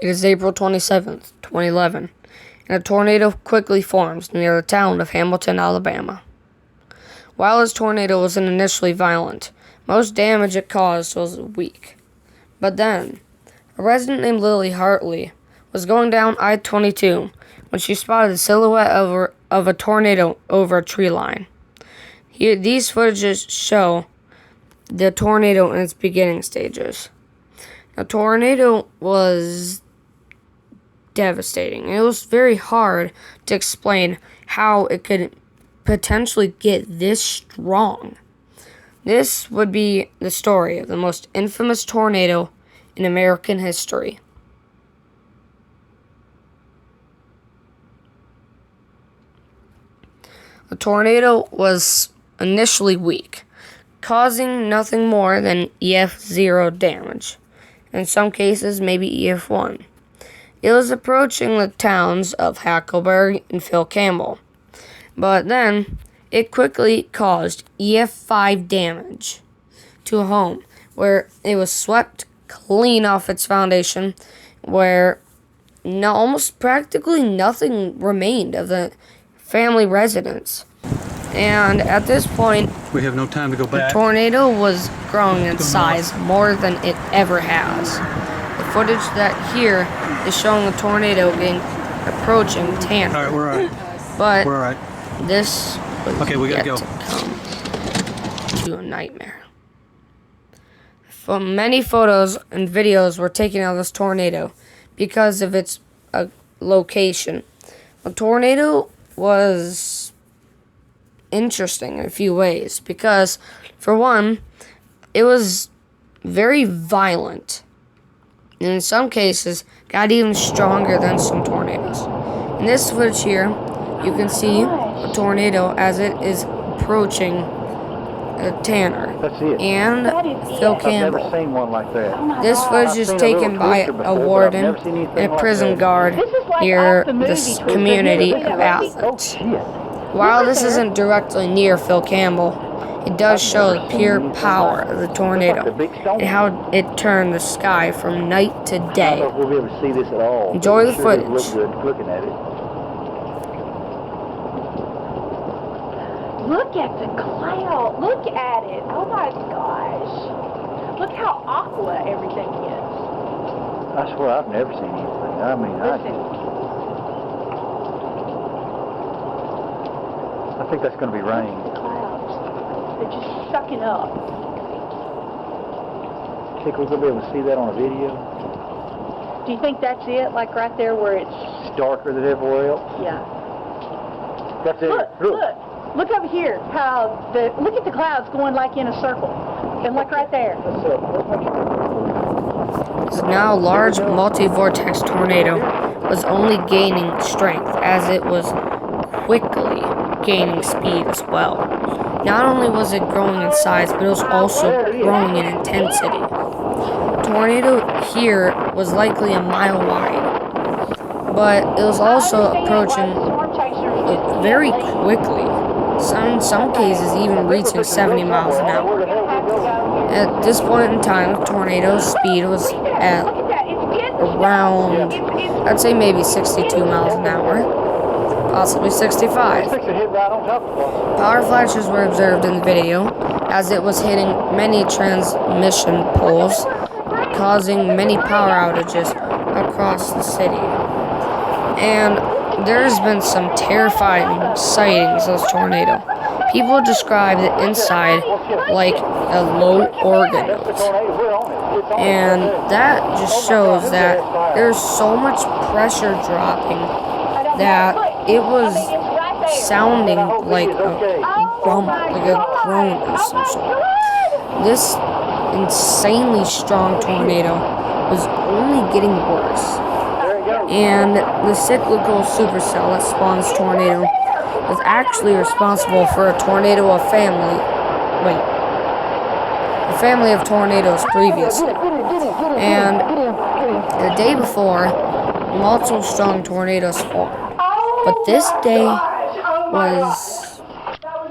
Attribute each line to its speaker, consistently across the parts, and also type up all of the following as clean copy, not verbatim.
Speaker 1: It is April 27th, 2011, and a tornado quickly forms near the town of Hamilton, Alabama. While this tornado wasn't initially violent, most damage it caused was weak. But then, a resident named Lily Hartley was going down I-22 when she spotted the silhouette of a tornado over a tree line. These footages show the tornado in its beginning stages. The tornado was devastating. It was very hard to explain how it could potentially get this strong. This would be the story of the most infamous tornado in American history. The tornado was initially weak, causing nothing more than EF0 damage. In some cases, maybe EF1. It was approaching the towns of Hackleburg and Phil Campbell. But then, it quickly caused EF5 damage to a home, where it was swept clean off its foundation, where almost practically nothing remained of the family residence. And at this point,
Speaker 2: we have no time to go back.
Speaker 1: The tornado was growing in size more than it ever has. The footage that here is showing the tornado approaching Tanner.
Speaker 2: All right, we're all right.
Speaker 1: But
Speaker 2: we're all right.
Speaker 1: This was
Speaker 2: okay, we gotta go.
Speaker 1: To come to a nightmare. Many photos and videos were taken of this tornado because of its location. The tornado was interesting in a few ways because, for one, it was very violent, and in some cases got even stronger than some tornadoes. In this footage here, you can see a tornado as it is approaching Tanner and Phil Campbell.
Speaker 3: I've never seen one like that.
Speaker 1: This footage is taken by a warden and a prison guard near this community of athletes. While this isn't directly near Phil Campbell, it does show the pure power of the tornado and how it turned the sky from night to day. Enjoy the footage.
Speaker 4: Look at the cloud. Look at it. Oh my gosh. Look how aqua everything is.
Speaker 3: I swear I've never seen anything. I mean, I think that's going to be rain.
Speaker 4: The clouds. They're just sucking up.
Speaker 3: Think we're going to be able to see that on a video?
Speaker 4: Do you think that's it? Like right there where it's
Speaker 3: darker than everywhere else?
Speaker 4: Yeah.
Speaker 3: That's it.
Speaker 4: Look. Look over here, look at the clouds going like in a circle. And look right there.
Speaker 1: This now large multi-vortex tornado was only gaining strength as it was quickly gaining speed as well. Not only was it growing in size, but it was also growing in intensity. The tornado here was likely a mile wide, but it was also approaching very quickly. In some cases, even reaching 70 miles an hour. At this point in time, the tornado's speed was at around, I'd say maybe 62 miles an hour, possibly 65. Power flashes were observed in the video as it was hitting many transmission poles, causing many power outages across the city. And there's been some terrifying sightings of this tornado. People describe the inside like a low organ note. And that just shows that there's so much pressure dropping that it was sounding like a rumble, like a groan of some sort. This insanely strong tornado was only getting worse. And the cyclical supercell that spawns tornado was actually responsible for a family of tornadoes previously. And the day before, multiple strong tornadoes formed. But this day was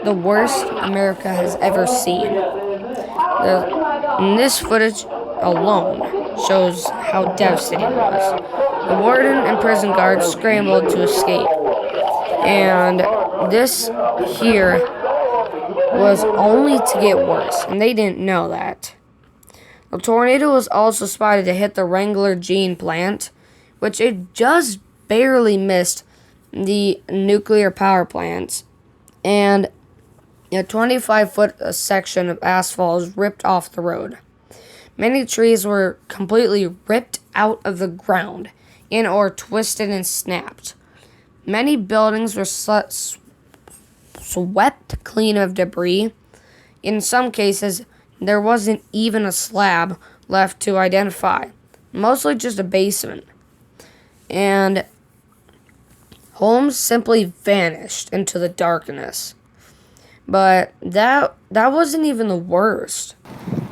Speaker 1: the worst America has ever seen. In this footage alone, shows how devastating it was. The warden and prison guards scrambled to escape. And this here was only to get worse, and they didn't know that. The tornado was also spotted to hit the Wrangler Gene plant, which it just barely missed the nuclear power plants, and a 25-foot section of asphalt was ripped off the road. Many trees were completely ripped out of the ground and or twisted and snapped. Many buildings were swept clean of debris. In some cases, there wasn't even a slab left to identify, mostly just a basement. And homes simply vanished into the darkness. But that wasn't even the worst.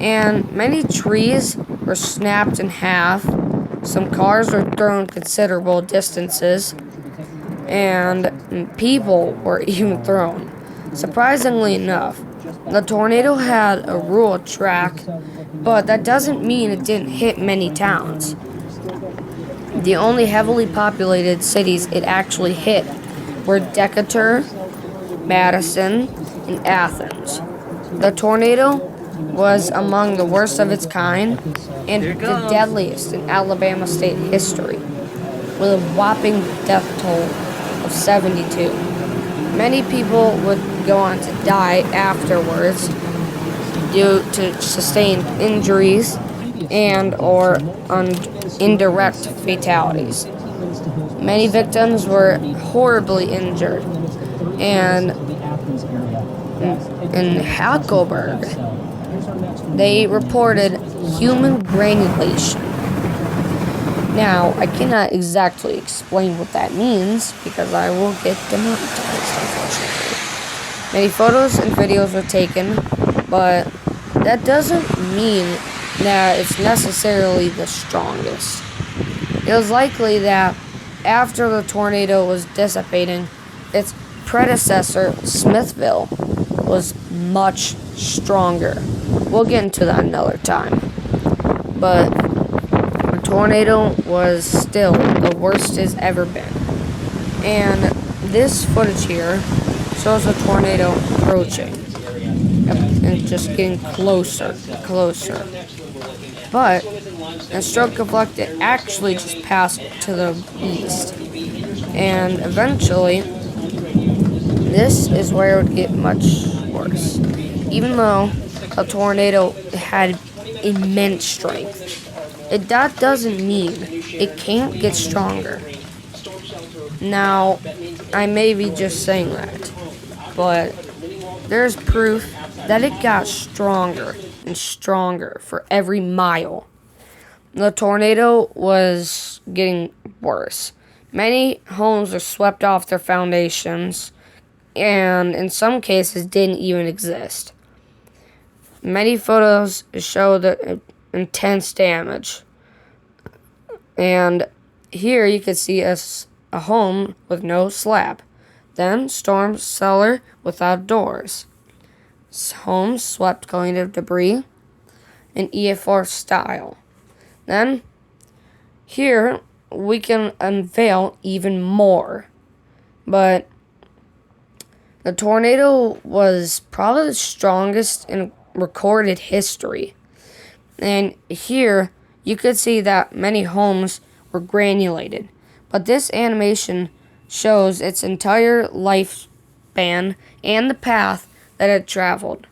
Speaker 1: And many trees were snapped in half. Some cars were thrown considerable distances. And people were even thrown. Surprisingly enough, the tornado had a rural track, but that doesn't mean it didn't hit many towns. The only heavily populated cities it actually hit were Decatur, Madison, and Athens. The tornado was among the worst of its kind and the deadliest in Alabama state history, with a whopping death toll of 72. Many people would go on to die afterwards due to sustained injuries and or indirect fatalities. Many victims were horribly injured, and in Hackleburg, they reported human granulation. Now, I cannot exactly explain what that means because I will get demonetized, unfortunately. Many photos and videos were taken, but that doesn't mean that it's necessarily the strongest. It was likely that after the tornado was dissipating, its predecessor, Smithville, was much stronger. We'll get into that another time. But the tornado was still the worst it's ever been. And this footage here shows a tornado approaching and just getting closer and closer. But a stroke of luck, it actually just passed to the east. And eventually, this is where it would get much worse. Even though a tornado had immense strength, that doesn't mean it can't get stronger. Now, I may be just saying that, but there's proof that it got stronger and stronger for every mile. The tornado was getting worse. Many homes were swept off their foundations, and in some cases didn't even exist. Many photos show the intense damage. And here you can see a home with no slab. Then storm cellar without doors. Homes swept clean of debris in EF4 style. Then here we can unveil even more. But the tornado was probably the strongest in recorded history. And here you could see that many homes were granulated. But this animation shows its entire lifespan and the path that it traveled.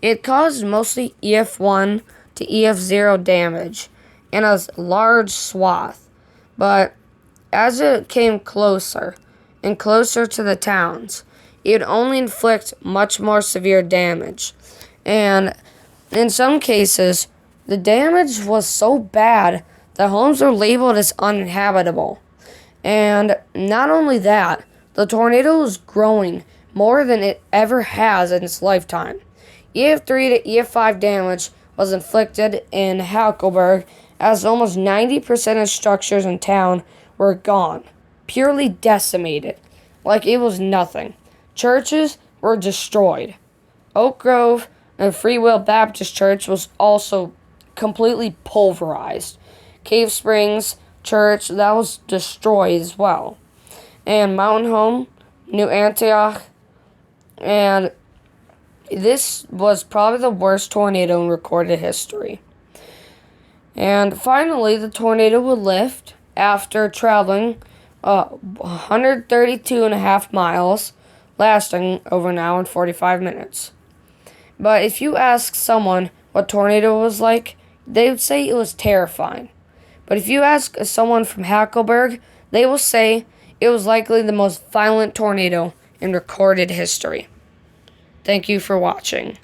Speaker 1: It caused mostly EF1 to EF0 damage in a large swath. But as it came closer and closer to the towns, it would only inflict much more severe damage. And in some cases, the damage was so bad that homes were labeled as uninhabitable. And not only that, the tornado was growing more than it ever has in its lifetime. EF3 to EF5 damage was inflicted in Hackleburg, as almost 90% of structures in town were gone, purely decimated, like it was nothing. Churches were destroyed. Oak Grove and Free Will Baptist Church was also completely pulverized. Cave Springs Church, that was destroyed as well. And Mountain Home, New Antioch, and this was probably the worst tornado in recorded history. And finally, the tornado would lift after traveling 132.5 miles, lasting over an hour and 45 minutes. But if you ask someone what tornado was like, they would say it was terrifying. But if you ask someone from Hackleburg, they will say it was likely the most violent tornado in recorded history. Thank you for watching,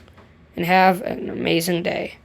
Speaker 1: and have an amazing day.